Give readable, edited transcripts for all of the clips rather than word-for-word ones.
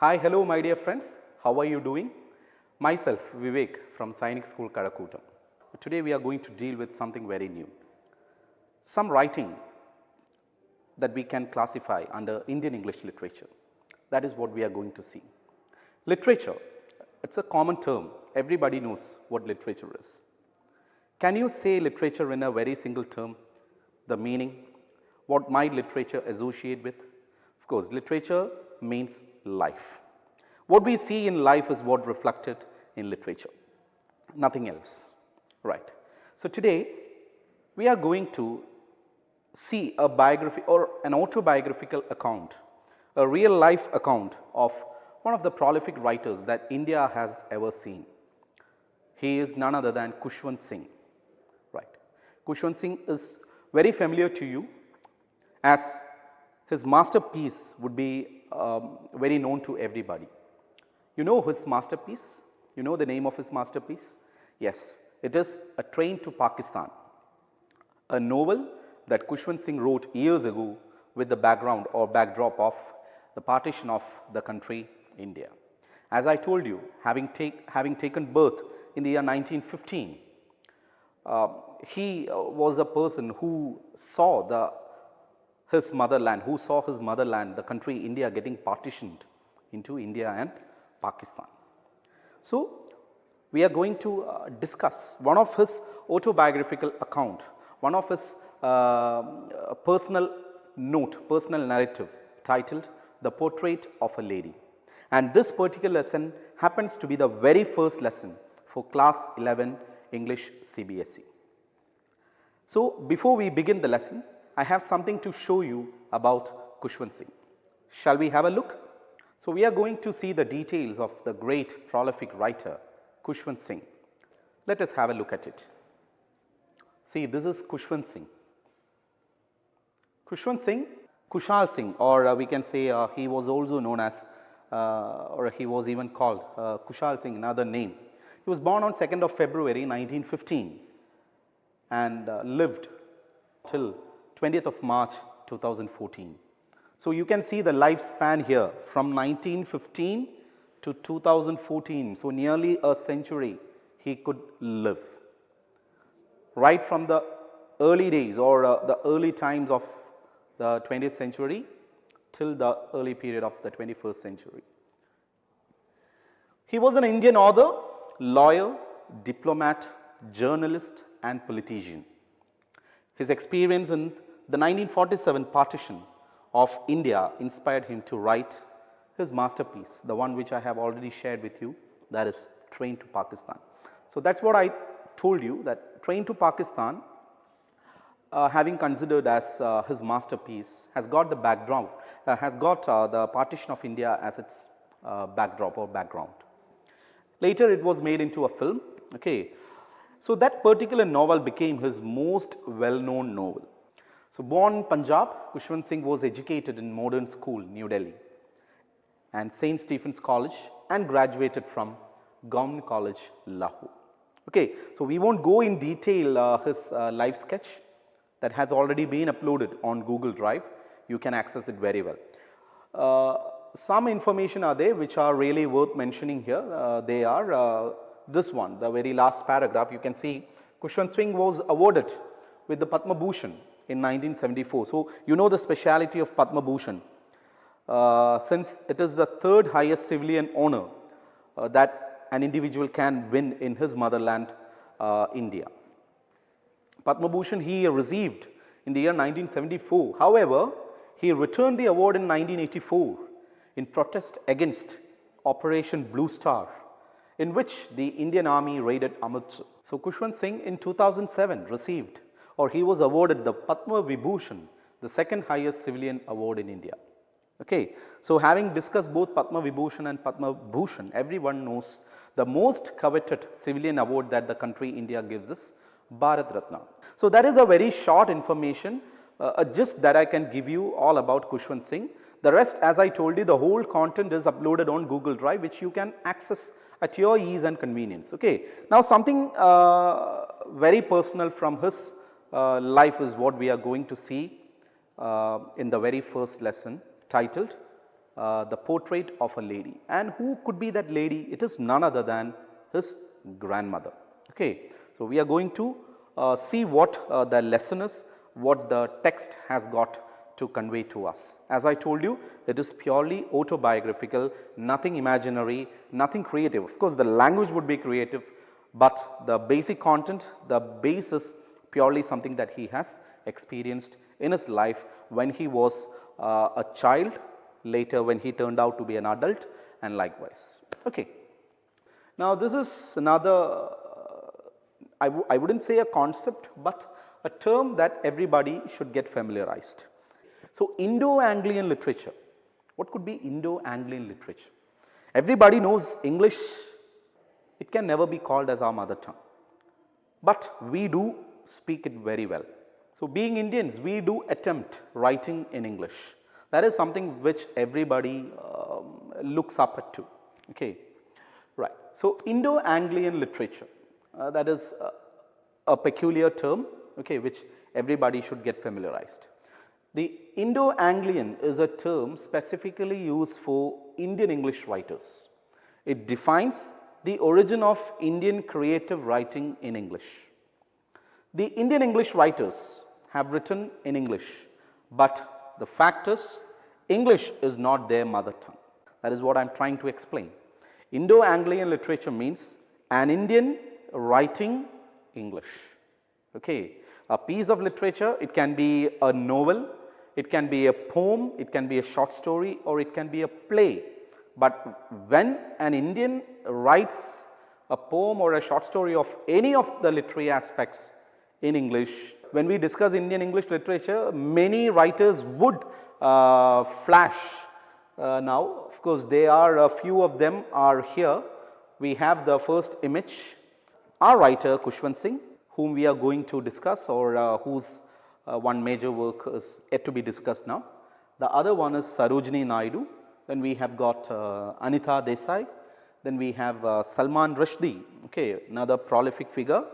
Hi, hello my dear friends, how are you doing? Myself Vivek from Sainik school Kazhakootam. Today we are going to deal with something very new. Some writing that we can classify under Indian English literature. That is what we are going to see. Literature, it's a common term, everybody knows what literature is. Can you say literature in a very single term? The meaning, what might literature associate with? Of course, literature means life. What we see in life is what reflected in literature, nothing else, right. So, today we are going to see a biography or an autobiographical account, a real life account of one of the prolific writers that India has ever seen. He is none other than Kushwan Singh, right. Kushwan Singh is very familiar to you as his masterpiece would be very known to everybody. You know his masterpiece? You know the name of his masterpiece? Yes, it is A Train to Pakistan, a novel that Kushwan Singh wrote years ago with the background or backdrop of the partition of the country India. As I told you, having taken birth in the year 1915, he was a person who saw his motherland, the country India getting partitioned into India and Pakistan. So, we are going to discuss one of his autobiographical account, one of his personal narrative titled The Portrait of a Lady. And this particular lesson happens to be the very first lesson for class 11 English CBSE. So, before we begin the lesson, I have something to show you about Kushwan Singh. Shall we have a look? So, we are going to see the details of the great prolific writer Kushwan Singh. Let us have a look at it. See, this is Kushwan Singh. Kushwan Singh, Kushal Singh, or we can say he was also known as or he was even called Kushal Singh, another name. He was born on 2nd of February 1915 and lived till 20th of March 2014. So, you can see the lifespan here from 1915 to 2014. So, nearly a century he could live. Right from the early days or the early times of the 20th century till the early period of the 21st century. He was an Indian author, lawyer, diplomat, journalist and politician. His experience in the 1947 partition of India inspired him to write his masterpiece, the one which I have already shared with you, that is Train to Pakistan. So, that is what I told you, that Train to Pakistan, having considered as his masterpiece, has got the background, has got the partition of India as its backdrop or background. Later it was made into a film. Okay. So, that particular novel became his most well known novel. So, born in Punjab, Kushwan Singh was educated in Modern School, New Delhi and St. Stephen's College and graduated from Government College, Lahore. Okay. So, we will not go in detail his life sketch that has already been uploaded on Google Drive. You can access it very well. Some information are there which are really worth mentioning here. They are this one, the very last paragraph. You can see Kushwan Singh was awarded with the Padma Bhushan in 1974. So, you know the speciality of Padma Bhushan, since it is the third highest civilian honor that an individual can win in his motherland India. Padma Bhushan he received in the year 1974. However, he returned the award in 1984 in protest against Operation Blue Star, in which the Indian Army raided Amritsar. So, Kushwan Singh in 2007 received, or he was awarded, the Padma Vibhushan, the second highest civilian award in India. Okay. So, having discussed both Padma Vibhushan and Padma Bhushan, everyone knows the most coveted civilian award that the country India gives is Bharat Ratna. So, that is a very short information, a gist that I can give you all about Kushwan Singh. The rest, as I told you, the whole content is uploaded on Google Drive, which you can access at your ease and convenience. Okay. Now, something very personal from his life is what we are going to see in the very first lesson titled the portrait of a lady. And who could be that lady? It is none other than his grandmother. Okay. So, we are going to see what the lesson is, what the text has got to convey to us. As I told you, it is purely autobiographical, nothing imaginary, nothing creative. Of course, the language would be creative, but the basic content, the base is purely something that he has experienced in his life when he was a child, later when he turned out to be an adult, and likewise. Okay. Now, this is another I would not say a concept, but a term that everybody should get familiarized. So, Indo-Anglian literature. What could be Indo-Anglian literature? Everybody knows English, it can never be called as our mother tongue, but we do speak it very well. So, being Indians, we do attempt writing in English. That is something which everybody looks up to. Okay. Right. So, Indo-Anglian literature, that is a peculiar term, okay, which everybody should get familiarized. The Indo-Anglian is a term specifically used for Indian English writers. It defines the origin of Indian creative writing in English. The Indian English writers have written in English, but the fact is English is not their mother tongue. That is what I am trying to explain. Indo-Anglian literature means an Indian writing English. Okay. A piece of literature, it can be a novel, it can be a poem, it can be a short story, or it can be a play. But when an Indian writes a poem or a short story of any of the literary aspects in English, when we discuss Indian English literature, many writers would flash. Now, of course, there are a few of them are here. We have the first image, our writer Kushwan Singh, whom we are going to discuss, or whose one major work is yet to be discussed now. The other one is Sarojini Naidu. Then we have got Anita Desai. Then we have Salman Rushdie, okay, another prolific figure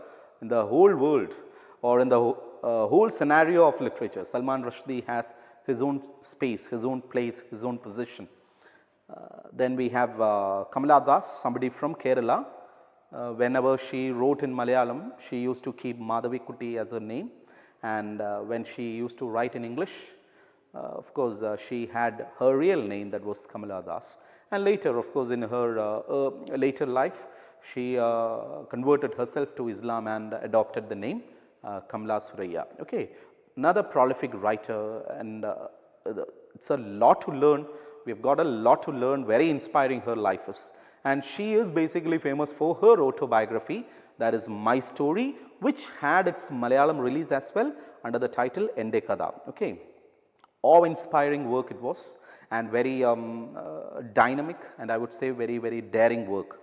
in the whole world or in the whole scenario of literature. Salman Rushdie has his own space, his own place, his own position. Then we have Kamaladas, somebody from Kerala. Whenever she wrote in Malayalam, she used to keep Madhavikutty as her name, and when she used to write in English, of course, she had her real name, that was Kamaladas. And later, of course, in her later life, she converted herself to Islam and adopted the name Kamala Suraya. Okay. Another prolific writer, and it's a lot to learn. We have got a lot to learn, very inspiring her life is. And she is basically famous for her autobiography, that is My Story, which had its Malayalam release as well under the title Ende Kada. Okay. Awe-inspiring work it was, and very dynamic, and I would say very, very daring work.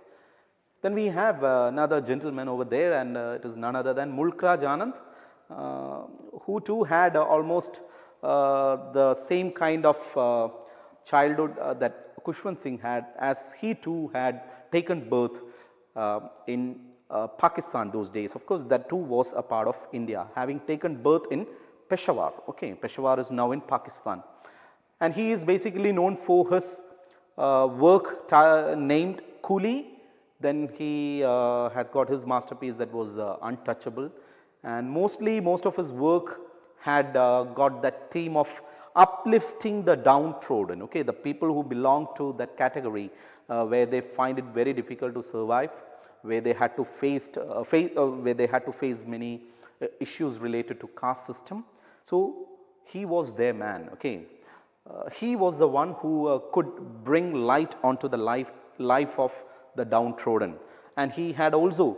Then we have another gentleman over there, and it is none other than Mulkraj Anand, who too had almost the same kind of childhood that Kushwan Singh had, as he too had taken birth in Pakistan those days. Of course, that too was a part of India, having taken birth in Peshawar. Okay, Peshawar is now in Pakistan, and he is basically known for his work named Coolie. Then he has got his masterpiece that was Untouchable, and most of his work had got that theme of uplifting the downtrodden, okay, the people who belong to that category where they find it very difficult to survive, where they had to face many issues related to caste system. So he was their man. Okay, he was the one who could bring light onto the life of the downtrodden, and he had also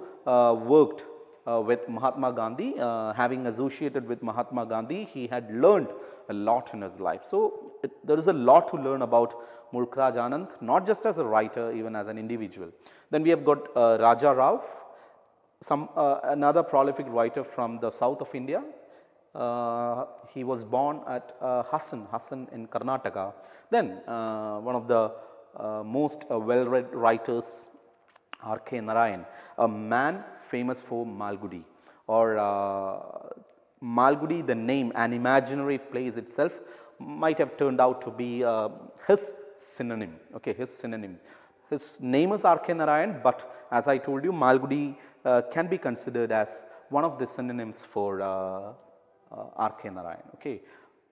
worked with Mahatma Gandhi. Having associated with Mahatma Gandhi, he had learned a lot in his life. So there is a lot to learn about Mulkraj Anand, not just as a writer, even as an individual. Then we have got Raja Rao, another prolific writer from the south of India. He was born at Hassan in Karnataka. Then one of the most well-read writers, R.K. Narayan, a man famous for Malgudi, or Malgudi, the name, an imaginary place itself, might have turned out to be his synonym, okay, his synonym. His name is R.K. Narayan, but as I told you, Malgudi can be considered as one of the synonyms for R.K. Narayan, okay.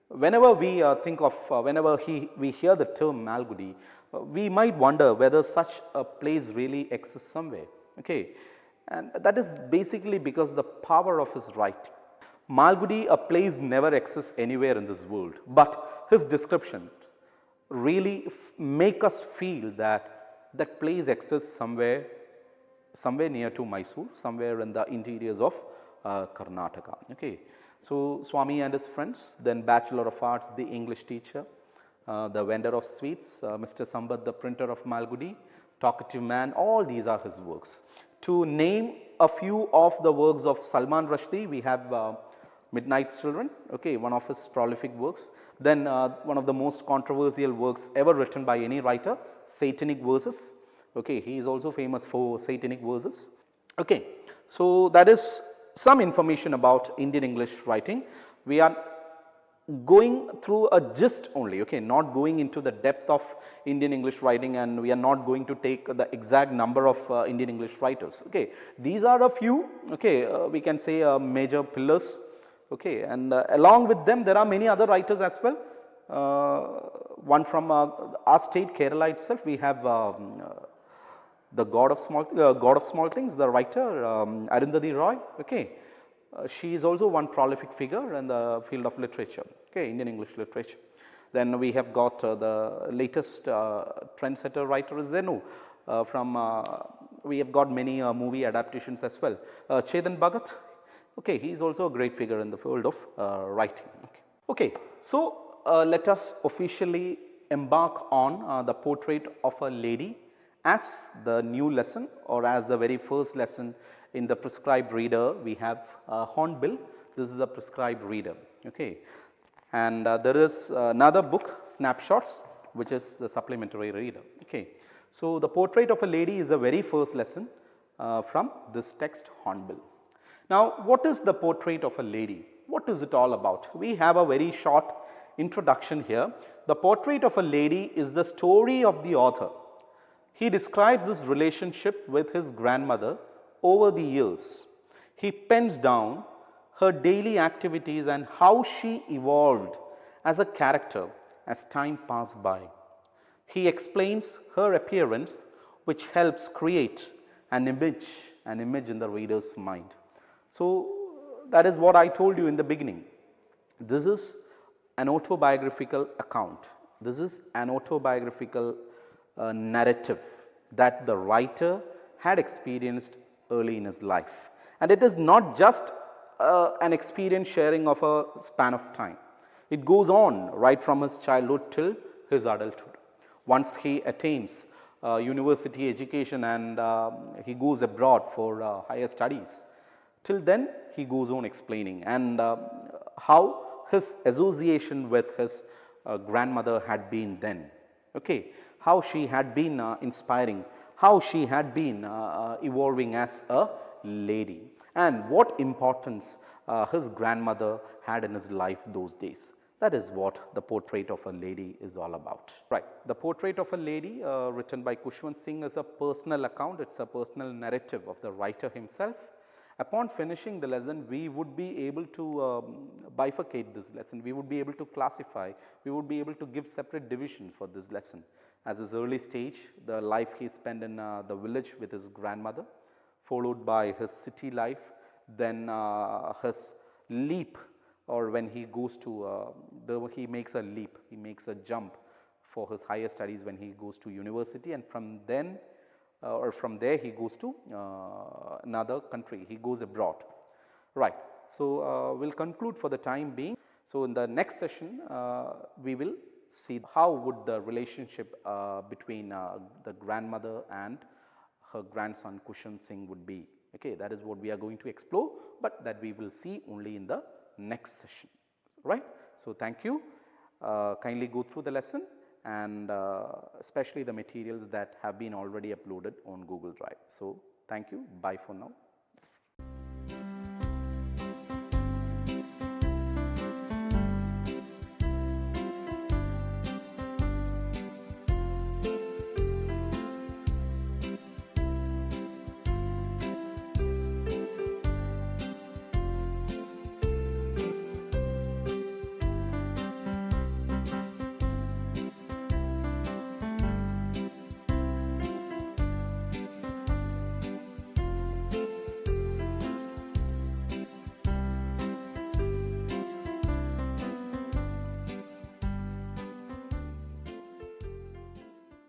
Whenever we think of, whenever we hear the term Malgudi, we might wonder whether such a place really exists somewhere, okay. And that is basically because the power of his writing. Malgudi, a place never exists anywhere in this world, but his descriptions really make us feel that that place exists somewhere near to Mysore, somewhere in the interiors of Karnataka. Okay. So, Swami and his friends, then Bachelor of Arts, the English teacher, the vendor of sweets, Mr. Sambat, the printer of Malgudi, talkative man, all these are his works. To name a few of the works of Salman Rushdie, we have Midnight's Children, okay, one of his prolific works. Then one of the most controversial works ever written by any writer, Satanic Verses. Okay, he is also famous for Satanic Verses. Okay, so that is some information about Indian English writing. We are going through a gist only, okay, not going into the depth of Indian English writing, and we are not going to take the exact number of Indian English writers. Okay, these are a few, okay, we can say major pillars, okay, and along with them there are many other writers as well. One from our state, Kerala itself, we have the God of Small Things, the writer Arundhati Roy. Okay, she is also one prolific figure in the field of literature, okay, Indian English literature. Then we have got the latest trendsetter writer is Zenu. We have got many movie adaptations as well. Chetan Bhagat, okay, he is also a great figure in the field of writing. Okay, so let us officially embark on the portrait of a lady as the new lesson, or as the very first lesson in the prescribed reader. We have Hornbill. This is the prescribed reader. Okay, and there is another book, Snapshots, which is the supplementary reader. Okay, so the portrait of a lady is the very first lesson from this text, Hornbill. Now, what is the portrait of a lady? What is it all about? We have a very short introduction here. The portrait of a lady is the story of the author. He describes this relationship with his grandmother over the years. He pens down her daily activities and how she evolved as a character as time passed by. He explains her appearance, which helps create an image in the reader's mind. So, that is what I told you in the beginning. This is an autobiographical account. This is an autobiographical narrative that the writer had experienced early in his life, and it is not just an experience sharing of a span of time. It goes on right from his childhood till his adulthood. Once he attains university education and he goes abroad for higher studies, till then he goes on explaining, and how his association with his grandmother had been then. Okay, how she had been inspiring, how she had been evolving as a lady, and what importance his grandmother had in his life those days. That is what the portrait of a lady is all about. Right, the portrait of a lady written by Kushwan Singh is a personal account. It is a personal narrative of the writer himself. Upon finishing the lesson, we would be able to bifurcate this lesson, we would be able to classify, we would be able to give separate divisions for this lesson. As his early stage, the life he spent in the village with his grandmother, followed by his city life, then his leap, or when he goes to, he makes a leap, he makes a jump for his higher studies when he goes to university, and from then or from there he goes to another country, he goes abroad. Right. So, we will conclude for the time being. So, in the next session, we will see how would the relationship between the grandmother and her grandson Kushwan Singh would be. Okay, that is what we are going to explore, but that we will see only in the next session. Right. So, thank you. Kindly go through the lesson, and especially the materials that have been already uploaded on Google Drive. So, thank you. Bye for now.